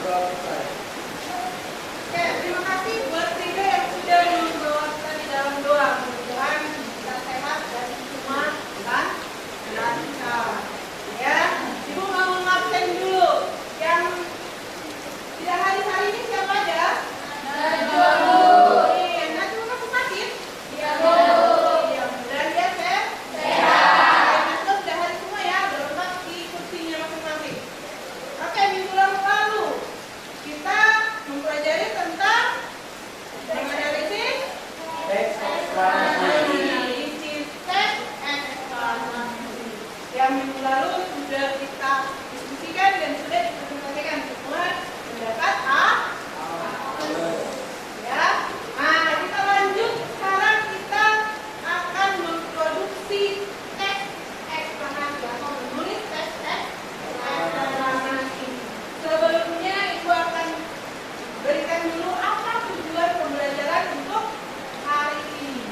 Oke, terima kasih buat Rida yang sudah membawa kita di dalam doa. Mudah-mudahan kita sehat dan semua lancar. Ya, Ibu mau ngabsen dulu. Yang tidak hadir hari ini siapa aja? Bu. Nanti masuk sakit? Iya, Bu. Iya, mudah-mudahan dia sehat. Nanti sudah hadir semua ya, berlepas di kursinya masing-masing. Oke, minggu lalu kita mempelajari tentang menganalisis teks eksplanasi. Yang minggu lalu sudah kita diskusikan dan sudah dipresentasikan semua pendapat ya. Nah, kita lanjut. Sekarang kita akan memproduksi teks eksplanasi atau menulis teks eksplanasi. Sebelumnya Ibu akan berikan dulu apa tujuan pembelajaran untuk hari ini.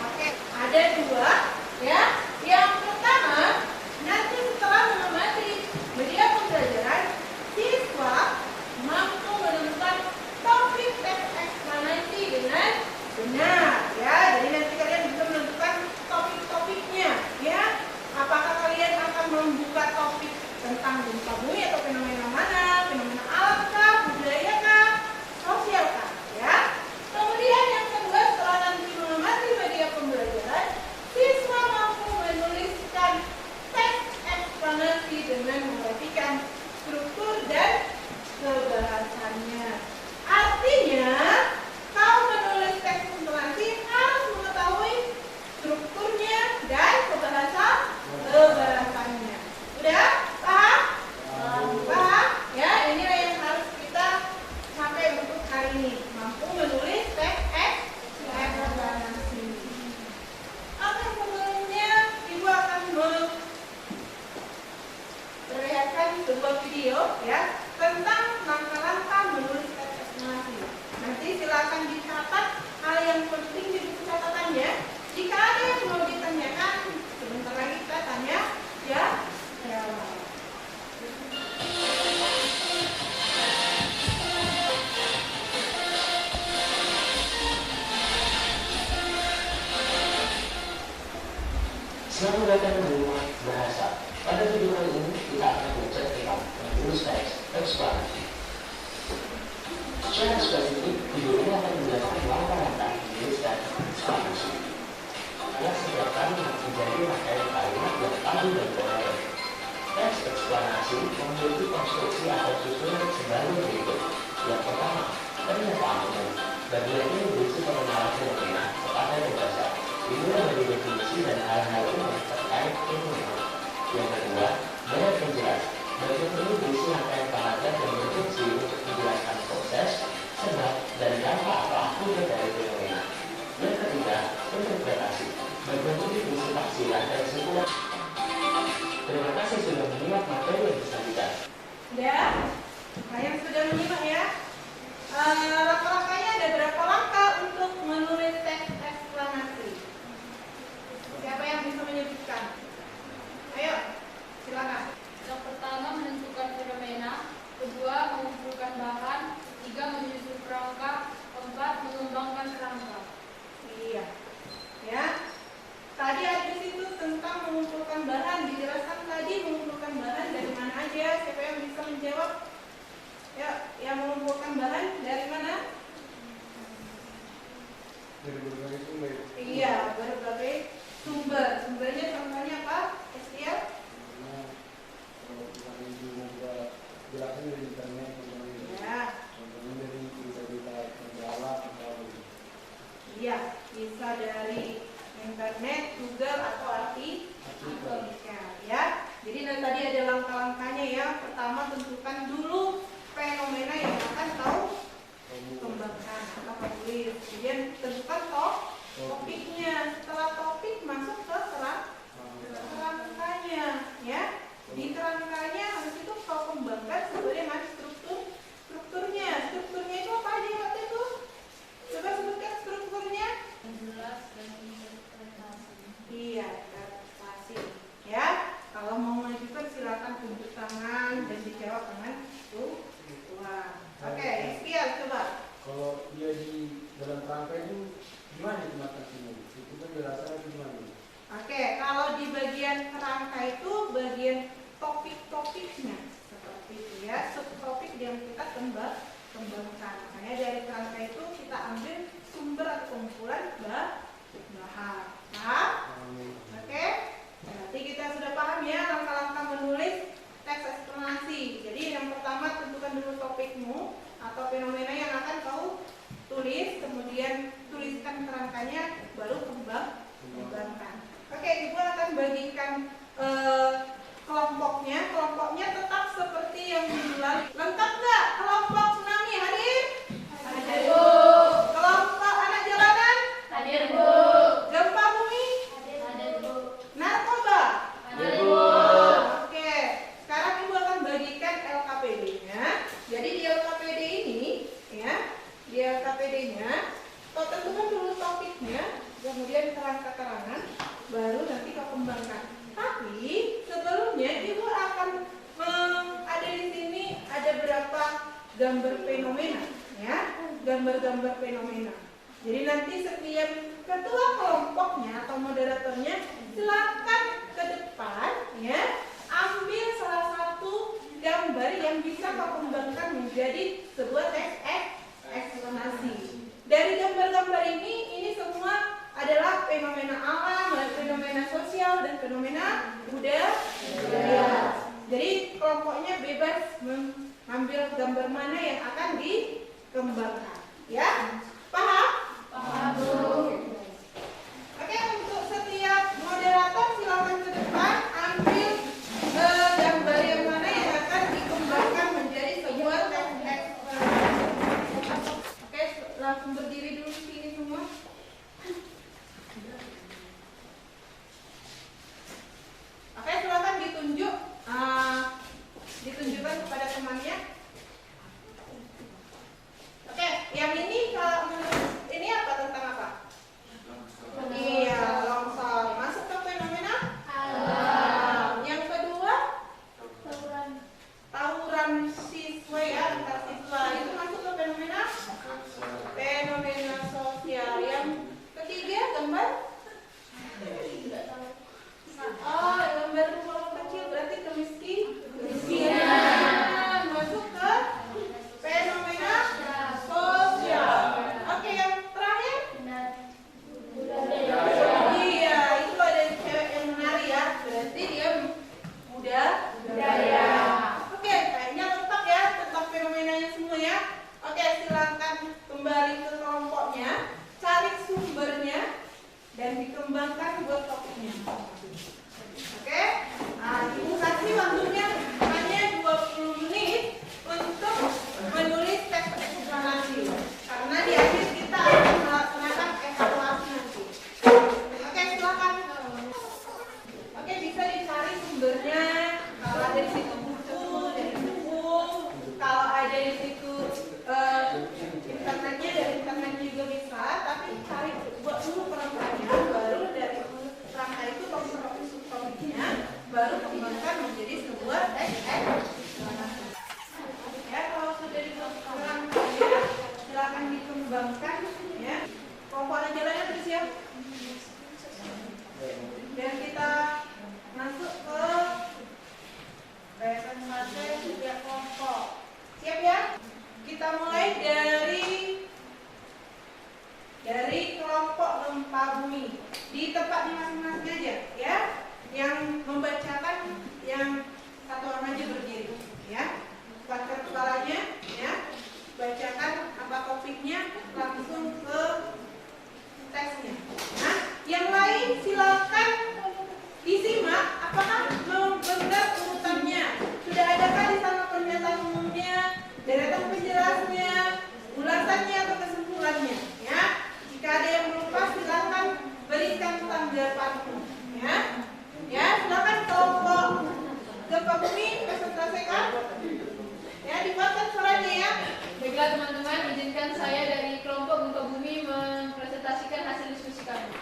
Oke, ada dua ya. Yang pertama, nanti setelah mengamati media pembelajaran, siswa mampu menemukan topik teks eksplanasi dengan benar ya. Jadi nanti kalian bisa menentukan topik-topiknya ya. Apakah kalian akan membuka topik tentang gempa bumi atau fenomena mana, fenomena alam kah, budaya kah, sosial kah ya. Kemudian yang kedua, setelah nanti mengamati media pembelajaran, siswa mampu menuliskan teks eksplanasi dengan memperhatikan struktur dan kebahasannya. Artinya, kalau menulis teks eksplanasi harus mengetahui strukturnya dan kebahasannya. Udah? Paham? Paham? Ya, inilah yang harus kita sampai untuk hari ini. Mampu menulis teks eksplanasi. Oke, sebelumnya Ibu akan memperlihatkan sebuah video ya tentang langkah-langkah menulis teks eksplanasi. Nanti silakan dicatat hal yang penting di buku catatannya. Jika ada yang mau ditanyakan, sebentar lagi kita tanya ya. Selamat datang di Rumah Bahasa. Pada video kali ini kita akan belajar tentang menulis teks eksplanasi. Secara spesifik, video ini akan menjelaskan langkah-langkah menulis teks eksplanasi. Karena setiap kali menjadi materi kalimat yang tanggung dan koheren. Teks eksplanasi memiliki konstruksi atau susunan sebagai berikut. Yang pertama, pernyataan umum. Bagian ini berisi pengenalan fenomena kepada pembaca. Dimulai dari definisi dan hal-hal umum terkait fenomena. Yang kedua, daya penjelas. Bagian ini berisi rangkaian paragraf dan berfungsi untuk menjelaskan proses, sebab, dan dampak atau akibat dari fenomena. Yang ketiga, interpretasi. Bagian ini berisi tafsiran dan kesimpulan. Terima kasih sudah menyimak materi yang disajikan. Ya, yang sudah menyimak ya. Langkah-langkahnya ada berapa langkah untuk menulis teks eksplanasi? Siapa yang bisa menyebutkan? Ayo, silakan. Yang pertama, menentukan fenomena. Kedua, mengumpulkan bahan. Tiga, menyusun kerangka. Keempat, mengembangkan kerangka. Iya. Ya. Tadi ada di situ tentang mengumpulkan bahan. Dijelaskan tadi mengumpulkan bahan dari mana aja? Siapa yang bisa menjawab? Ya, yang mengumpulkan bahan dari mana? Dari berbagai sumber. Iya, berbagai sumber. Sumbernya contohnya apa? Estiel? Karena kalau kita membuat gerakan dari internet, Ya. contohnya dari berita-berita kendala atau Iya, bisa dari internet, Google atau artikel ya. Jadi tadi ada langkah-langkahnya ya. Pertama, tentukan dulu fenomena yang akan tahu kembangkan atau tulis. Kemudian tentukan topiknya. Setelah topik masuk ke kerangkanya ya. Di kerangkanya habis itu kau kembangkan sesuai dengan strukturnya. Strukturnya itu apa aja waktu itu? Coba sebutkan strukturnya. Jelas dan interpretasi. Iya, interpretasi ya. Kalau mau mengajukan silakan tunjuk tangan dan dijawab dengan kembangkan. Makanya dari kerangka itu kita ambil sumber atau kumpulan bahan. Paham? Oke? Berarti kita sudah paham ya langkah-langkah menulis teks eksplanasi. Jadi yang pertama tentukan dulu topikmu atau fenomena yang akan kau tulis, kemudian tuliskan kerangkanya, baru kembangkan. Oke, Ibu akan bagikan kelompoknya. Kelompoknya tetap seperti yang diulang. Lengkap nggak? Kelompok tsunami hadir? Hadir, Bu. Kelompok anak jalanan? Hadir, Bu. Gempa bumi? Hadir, Bu. Narkoba? Hadir, Bu. Oke, sekarang Ibu akan bagikan LKPD-nya. Jadi di LKPD ini, ya, di LKPD-nya, kau tentukan dulu topiknya, kemudian keterangan, baru nanti kau kembangkan. Tapi sebelumnya Ibu akan ada di sini ada berapa gambar fenomena, ya, gambar-gambar fenomena. Jadi nanti setiap ketua kelompoknya atau moderatornya silakan ke depan, ya, ambil salah satu gambar yang bisa kau kembangkan menjadi sebuah teks eksplanasi. Dari gambar-gambar ini semua adalah fenomena alam, fenomena sosial, dan fenomena budaya. Jadi kelompoknya bebas mengambil gambar mana yang akan dikembangkan. Ya, paham? Paham, Bu. Oke, untuk setiap moderator silakan ke depan ambil gambar yang mana yang akan dikembangkan menjadi sebuah teks eksplanasi. Oke, langsung berdiri dulu sini semua. Oke, silakan ditunjukkan kepada temannya. Oke, yang ini ini apa, tentang apa? Iya, longsor. Masuk ke fenomena alam. Yang kedua, tawuran siswa, ya, antar siswa. Itu masuk ke fenomena sosial. Yang ketiga, gambar. Oh, gambar rumah kecil berarti kemiskinan. Masuk ke fenomena sosial. Oke, yang terakhir. Iya, itu ada cewek yang menari, ya. Berarti dia budaya. Oke, kayaknya lengkap ya tentang fenomenanya semua, ya. Oke, silakan kembali ke kelompoknya, cari sumbernya, dan dikembangkan buat topiknya. Oke, nah, Ibu kasih waktunya hanya 20 menit untuk menulis teks eksplanasi. Karena di akhir kita akan melaksanakan evaluasi nanti. Oke, silakan. Oke, bisa dicari sumbernya. Kalau ada di situ buku, dari buku. Kalau ada di situ internetnya, dari internet juga bisa. Tapi cari buat dulu kerangkanya, baru dari kerangka itu topiknya, baru kembangkan menjadi sebuah teks eksplanasi. Ya, kalau sudah dibuat kerangkanya, silakan dikembangkan, ya. Kelompok anak jalannya terus, ya. Dan kita masuk ke presentasi setiap kelompok. Siap, ya? Kita mulai dari kelompok gempa bumi. Di tempatnya masing-masing aja, ya. Yang membacakan yang satu orang aja berdiri, ya. Angkat kepalanya, ya. Bacakan apa topiknya, langsung ke teksnya. Nah, yang lain silakan disimak apakah benar urutannya. Sudah adakah di sana pernyataan umumnya, deretan penjelasnya, ulasannya atau kesimpulannya, ya. Jika ada yang lupa silakan berikan tanggapanmu, ya. Ya, silakan kelompok gempa bumi presentasikan. Ya, dibuatkan suaranya, ya. Baiklah teman-teman, izinkan saya dari kelompok gempa bumi mempresentasikan hasil diskusi kami.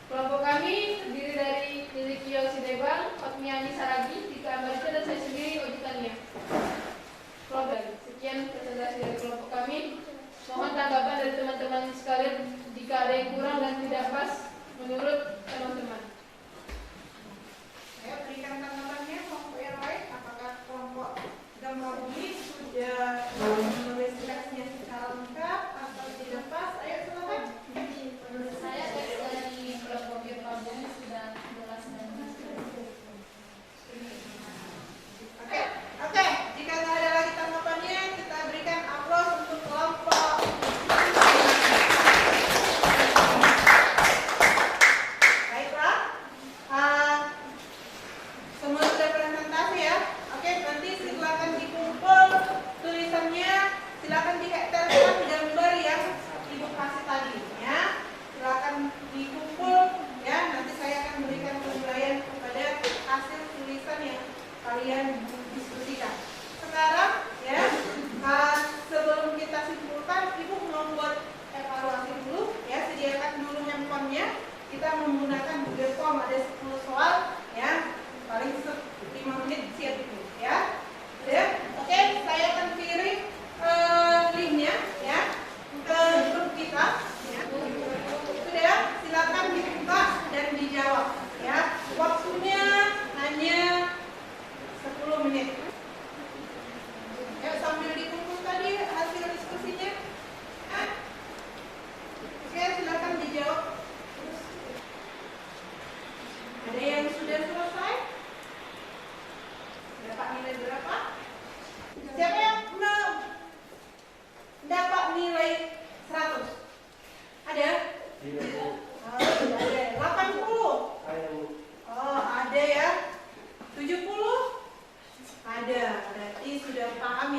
Kelompok kami terdiri dari Lili Sidebang, Fatmiani Saragi, Dika Amarita, dan saya sendiri, Oji Tania. Kelompok sekian presentasi dari kelompok kami. Mohon tanggapan dari teman-teman sekalian jika ada yang kurang dan tidak pas menurut teman-teman. Saya berikan tanggapannya kelompok yang lain. Apakah kelompok gempa bumi sudah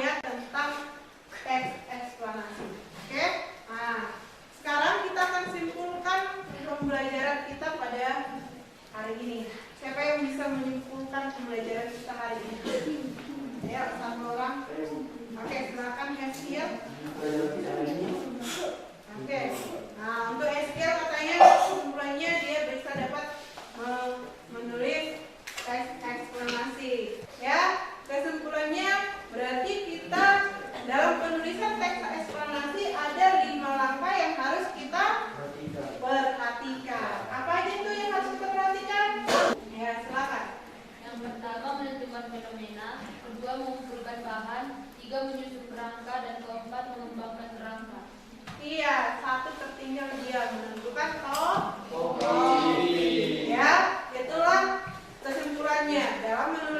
ya tentang teks eksplanasi. Oke? Nah, sekarang kita akan simpulkan pembelajaran kita pada hari ini. Siapa yang bisa menyimpulkan pembelajaran kita hari ini? Ya, satu orang. Oke, silakan Heskia. Oke. Nah, untuk Heskia katanya kesimpulannya dia bisa dapat menulis teks eksplanasi. Ya, kesimpulannya berarti kita dalam penulisan teks eksplanasi ada 5 langkah yang harus kita perhatikan. Apa aja itu yang harus kita perhatikan? Ya, silakan. Yang pertama menentukan fenomena, kedua mengumpulkan bahan, tiga menyusun kerangka, dan keempat mengembangkan kerangka. Iya, satu tertinggal dia menentukan topologi. Ya, itulah kesimpulannya dalam menulis